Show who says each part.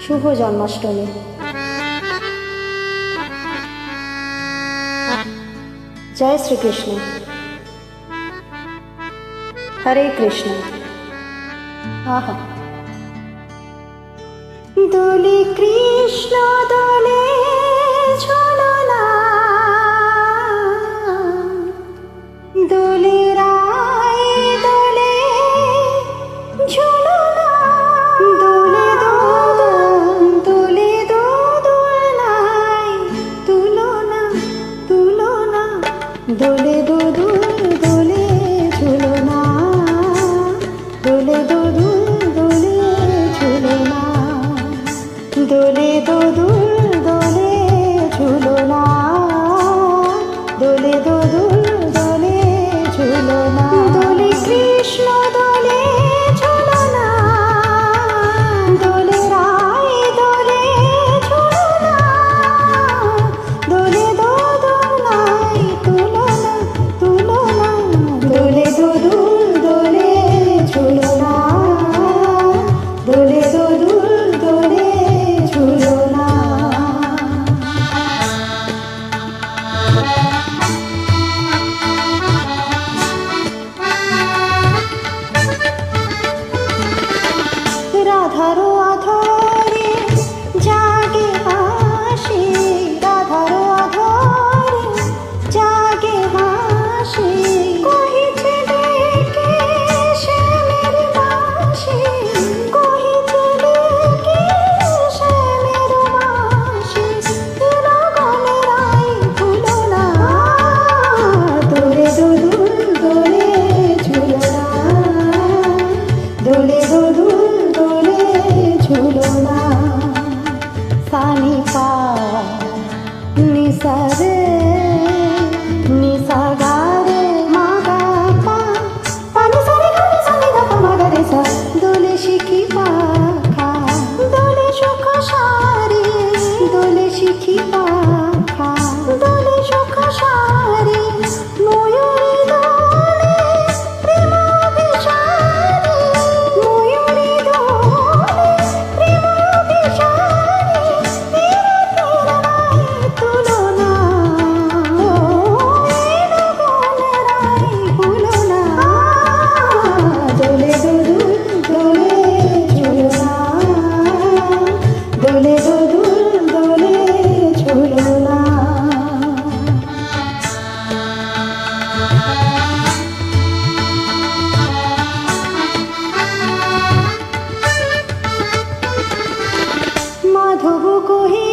Speaker 1: শুভ জন্মাষ্টমী। জয় শ্রীকৃষ্ণ। হরে কৃষ্ণ। আহা দোলে কৃষ্ণ দোলে ঝুলনা, দোলে রায় দোলে ঝুলনা, দোলে দোলে দোলনায় তুলনা তুলনা, দোলে দোলে ঝুলনা, দোলে দোলে ঝুলনা, দোলে দোলে ঝুলনা, দোলে দোলে ঝুলনা, দোলে কৃষ্ণ দোলে ঝুলনা, দোলে রায় দোলে ঝুলনা, দোলে দোলনায় তুলনা তুলনা, দোলে দোলে ঝুলনা, দোলে দোলে ঝুলনা। রাধারো আধরে জাগে হাসি, রাধারো আধরে জাগে হাসি, কহিছে ডেকে শ্যামের বাঁশি, কহিছে ডেকে শ্যামের বাঁশি, লগনে রায় তুলনা, দোলে দোলে ঝুলনা, দোলে দোলে ঝুলনা, সানি পা নিসা রে নিসা গা রে মা গা পা, পানি সানি গা রে সানি গা পা মা গা রে সা, দোলে শিখি পাখা, দোলে সুখ সারি, দোলে শিখি পাখা, দোলে সুখ সারি, ময়ূরী দোলে প্রেম বিষারি, ময়ূরী দোলে প্রেম বিষারি, তুলনা তুলনা, দোলে দোলে ঝুলনা, দোলে দোলে ঝুলনা। মাধব কহি